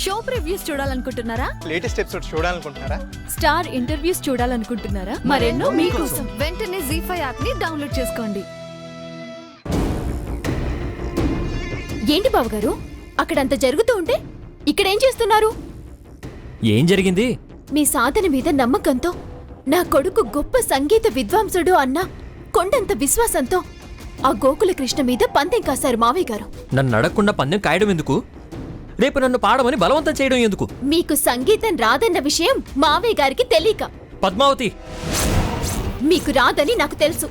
Show previews చూడాలనుకుంటున్నారా? Latest episode చూడాలనుకుంటున్నారా? Star interviews చూడాలనుకుంటున్నారా? మరెన్నో మీకోసం వెంటనే ZEE5 యాప్ ని డౌన్లోడ్ చేసుకోండి. ఏంటి బావగారు, అక్కడంత జరుగుతూ ఉంటే ఇక్కడేం చేస్తున్నారు? ఏం జరిగింది? మీ సాధన మీద నమ్మకంతో నా కొడుకు గొప్ప సంగీత విద్వాంసుడు అన్న కొండంత విశ్వాసంతో ఆ గోకుల కృష్ణ మీద పందెం కాశారు మావయ్య గారు. నన్ను అడగకుండా పందెం కాయడం ఎందుకు? రేపు నన్ను పాడమని బలవంతం చేయడం ఎందుకు? మీకు సంగీతం రాదన్న విషయం మావయ్య గారికి తెలియక. పద్మావతి, మీకు రాదని నాకు తెలుసు.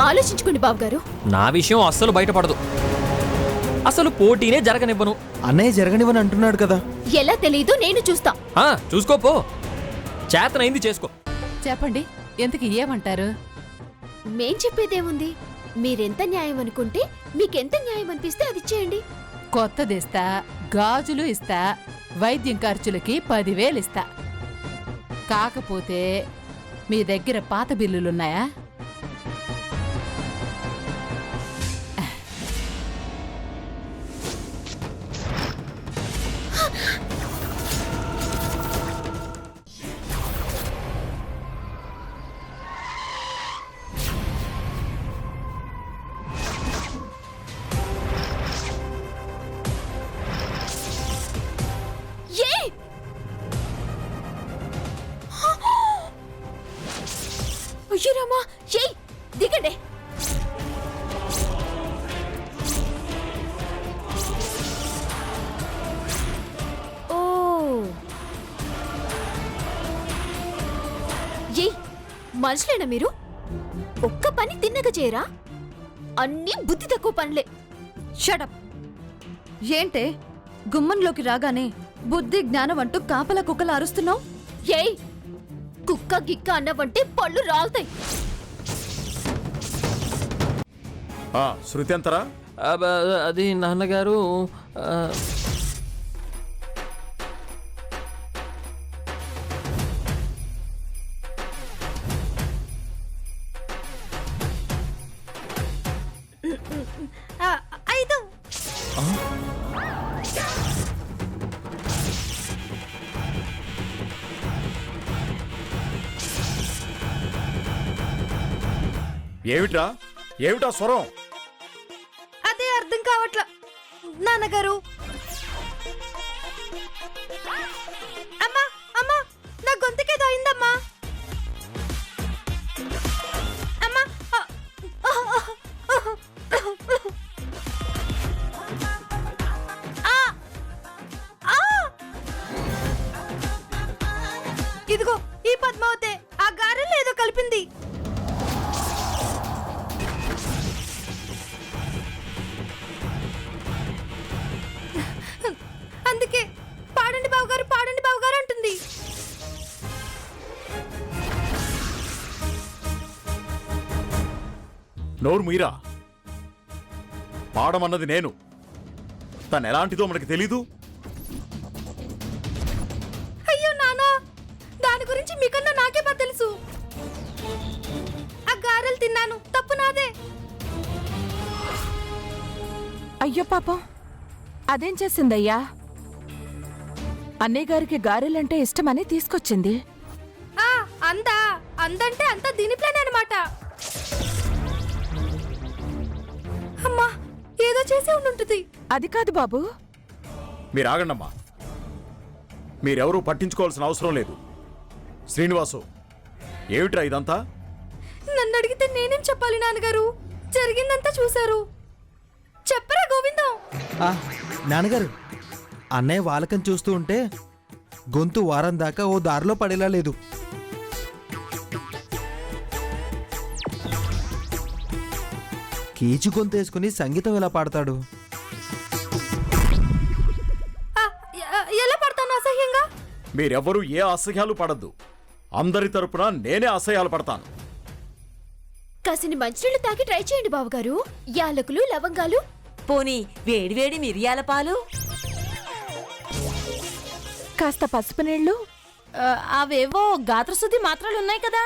ఆలోచించుకోండి బావగారు. నా విషయం అస్సలు బయటపడదు. అసలు పోటీనే జరగనివ్వను. అన్నయ్య జరగనివ్వని అంటున్నాడు కదా. ఎలా తెలీదు, నేను చూస్తా. చూసుకోపో, చేతనైంది చేసుకో. చెప్పండి, ఎంతకి ఏమంటారు? మేం చెప్పేదేముంది, మీరెంత న్యాయం అనుకుంటే మీకెంత న్యాయం అనిపిస్తే అది చేయండి. కొత్తదిస్తా, గాజులు ఇస్తా, వైద్యం ఖర్చులకి 10,000 ఇస్తా. కాకపోతే మీ దగ్గర పాత బిల్లులున్నాయా? అయ్యో రామా, ఏయ్ దిగండి. ఓ ఏయ్, మనుషులేనా మీరు? ఒక్క పని తిన్నగా చేయరా? అన్నీ బుద్ధి తక్కువ పనులే. షటప్. ఏంటే గుమ్మంలోకి రాగానే బుద్ధి జ్ఞానం అంటూ కాపలా కుక్కలా అరుస్తున్నావు? ఏయ్, కుక్క గిక్క అన్నవంటే పళ్ళు రాలుతాయి. శృతి ఎంతరా? అది నాన్నగారు, ఐదు. ఏమిటా స్వరం? అదే అర్థం కావట్లా నాన్నగారు. అమ్మా అమ్మా, నా గొంతుకేదో అయిందమ్మా. అమ్మా, ఇదిగో ఈ పద్మావతే ఆ గారెలో ఏదో కలిపింది. అందుకే పాడండి బావగారు, పాడండి బావగారు అంటుంది. నోరు మీరా, పాడమన్నది నేను. తను ఎలాంటిదో మనకి తెలీదు. అయ్యో నానా, దాని గురించి మీకన్నా నాకే బాగా తెలుసు. ఆ గారెలు తిన్నాను, తప్పు నాదే. అయ్యో పాపం, అదేం చేసిందయ్యా? అన్నయ్య గారికి గారెలంటే ఇష్టమని తీసుకొచ్చింది. అందంటే అంతా దీని ప్లాన్ అనమాట. అమ్మా, ఏదో చేసే ఉండుంటుంది. అది కాదు బాబు. మీరు ఆగండమ్మా, మీరెవరూ పట్టించుకోవాల్సిన అవసరం లేదు. శ్రీనివాసు, ఏమిట్రా ఇదంతా? నన్ను అడిగితే నేనేం చెప్పాలి నాన్నగారు? జరిగిందంతా చూశారు. చెప్పరా గోవిందం. నాన్నగారు, అన్నయ్య వాలకం చూస్తూ ఉంటే గొంతు వారం దాకా ఓ దారిలో పడేలా లేదు. కీచు గొంతు వేసుకుని సంగీతం ఎలా పాడతాడు? ఎలా పడతాను అసహ్యంగా? మీరెవ్వరూ ఏ అసహ్యాలు పడద్దు. అందరి తరపున నేనే అసహ్యాలు పడతాను. కాసిని మంచినీళ్ళు తాగి ట్రై చేయండి బావగారు. యాలకులు, లవంగాలు, పోనీ వేడివేడి మిరియాల పాలు, కాస్త పసుపు నీళ్లు, అవేవో గాత్రశుద్ధి మాత్రలున్నాయి కదా.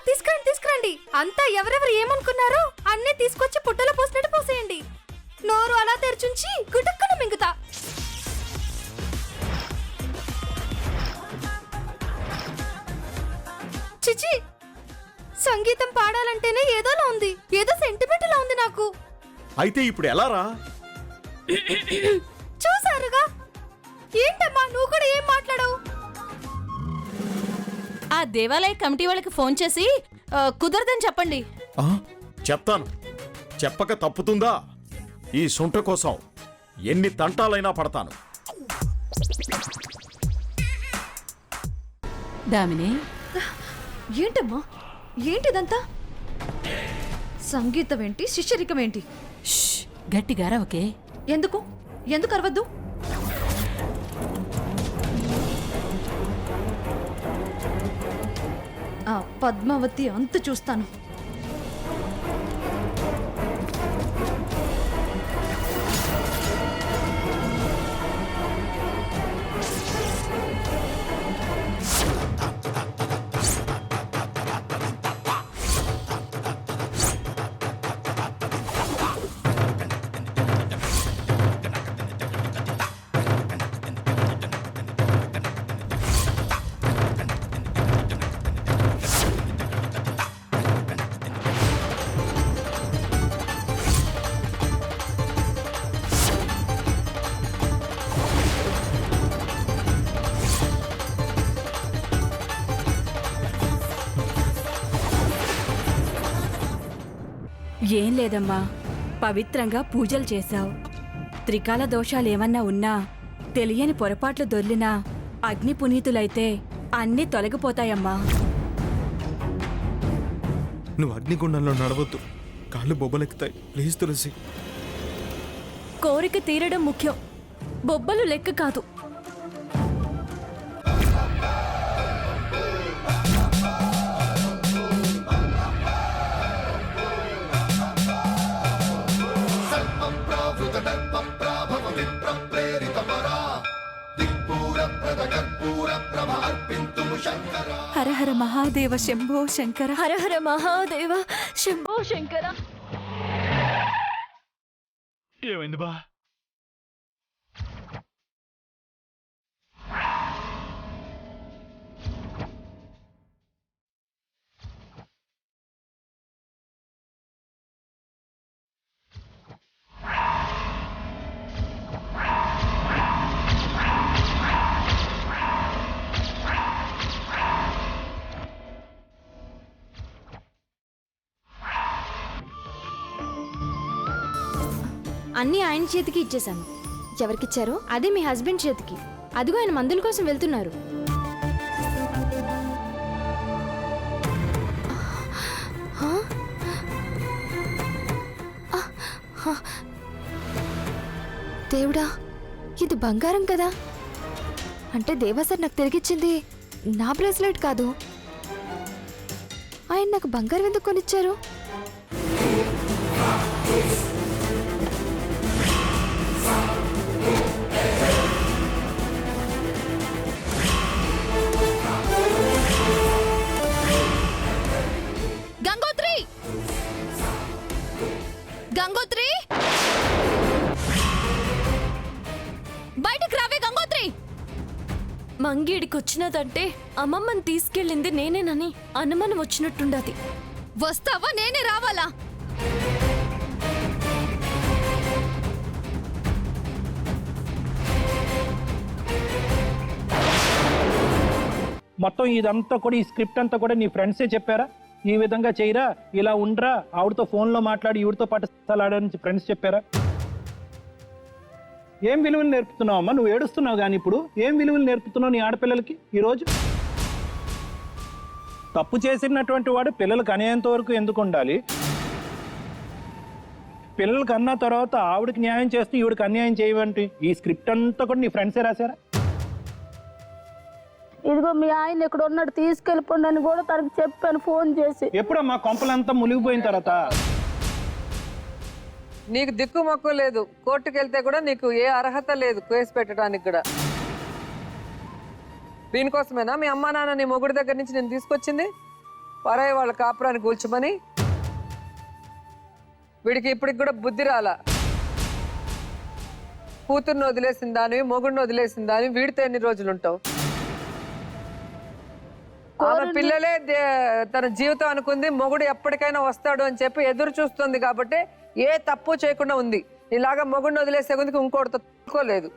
తీసుకురండి తీసుకురండి. అంతా ఎవరెవరు ఏమనుకున్నారో అన్నీ తీసుకొచ్చి పుట్టలో పోసినట్టు పోసేయండి. నోరు అలా తెరిచుంచి గుటక్కున మింగుతా. అంటేనే ఏదోలా ఉంది, ఏదో సెంటిమెంట్ లా ఉంది నాకు. అయితే ఇప్పుడు ఎలా రా? చూసారుగా, ఏంటమ్మా నువ్వు కూడా ఏం మాట్లాడవు? ఆ దేవాలయ కమిటీ వాళ్ళకి ఫోన్ చేసి కుదరదని చెప్పండి. ఆ, చెప్తాను. చెప్పక తప్పుతుందా? ఈ సుంట కోసం ఎన్ని తంటాలైనా పడతాను. దామిని, ఏంటమ్మా ఏంటిదంతా? సంగీతం ఏంటి, శిష్యరికం ఏంటి? గట్టిగా రవకే. ఎందుకు ఎందుకు అరవద్దు? ఆ పద్మావతి అంతు చూస్తాను. ఏం లేదమ్మా, పవిత్రంగా పూజలు చేశావు. త్రికాల దోషాలేమన్నా ఉన్నా, తెలియని పొరపాట్లు దొర్లినా అగ్ని పునీతులైతే అన్నీ తొలగిపోతాయమ్మా. నువ్వు అగ్నిగుండంలో నడవద్దు, కాళ్ళు బొబ్బలెక్కుతాయి. ప్లీజ్ తులసి. కోరిక తీరడం ముఖ్యం, బొబ్బలు లెక్క కాదు. హర హర మహాదేవ శంభో శంకర, హర హర మహాదేవ శంభో శంకర. ఏమైంది బా? అన్నీ ఆయన చేతికి ఇచ్చేశాను. ఎవరికిచ్చారు? అదే మీ హస్బెండ్ చేతికి. అదిగో ఆయన మందుల కోసం వెళ్తున్నారు. దేవుడా, ఇది బంగారం కదా? అంటే దేవా సార్ నాకు తిరిగిచ్చింది నా బ్రేస్లెట్ కాదు. ఆయన నాకు బంగారం ఎందుకు కొనిచ్చారు? గంగోత్రి, గంగోత్రి, బయటికి రావే గంగోత్రి. మంగిడికొచ్చినదంటే అమ్మమ్మని తీసుకెళ్ళింది నేనేనని అనుమానం వచ్చినట్టుండది. వస్తావా నేనే రావాలా? మొత్తం ఇదంతా కూడా, ఈ స్క్రిప్ట్ అంతా కూడా నీ ఫ్రెండ్సే చెప్పారా? ఈ విధంగా చేయరా, ఇలా ఉండరా, ఆవిడతో ఫోన్లో మాట్లాడి ఈవిడతో పాటు సలాడని ఫ్రెండ్స్ చెప్పారా? ఏం విలువలు నేర్పుతున్నావు అమ్మా? నువ్వు ఏడుస్తున్నావు కానీ ఇప్పుడు ఏం విలువలు నేర్పుతున్నావు నీ ఆడపిల్లలకి ఈరోజు? తప్పు చేసినటువంటి వాడు పిల్లలకు అనేంత వరకు ఎందుకు ఉండాలి? పిల్లలకి అన్న తర్వాత ఆవిడకి న్యాయం చేస్తూ ఈవిడికి అన్యాయం చేయవంటి ఈ స్క్రిప్ట్ అంతా కూడా నీ ఫ్రెండ్సే రాశారా? ఇదిగో మీ ఆయన ఇక్కడ ఉన్నాడు, తీసుకెళ్ళిపోండి అని కూడా తనకు చెప్పాను ఫోన్ చేసి. ఎప్పుడమ్మా కొంపలంతా మునిగిపోయిన తర్వాత? నీకు దిక్కు మొక్కు లేదు, కోర్టుకు వెళ్తే కూడా నీకు ఏ అర్హత లేదు కేసు పెట్టడానికి కూడా. దీనికోసమేనా మీ అమ్మా నాన్న నీ మొగుడి దగ్గర నుంచి నేను తీసుకొచ్చింది? పరాయి వాళ్ళ కాపురాన్ని కూల్చమని. వీడికి ఇప్పటికి కూడా బుద్ధి రాలా. కూతుర్ని వదిలేసిన దానివి, మొగుడిని వదిలేసిన దానివి, వీడితో ఎన్ని రోజులు ఉంటావు? ఆమె పిల్లలే తన జీవితం అనుకుంది, మొగుడు ఎప్పటికైనా వస్తాడు అని చెప్పి ఎదురు చూస్తుంది కాబట్టి ఏ తప్పు చేయకుండా ఉంది. ఇలాగా మొగుడిని వదిలేసే ఇంకోటితో తట్టుకోలేదు.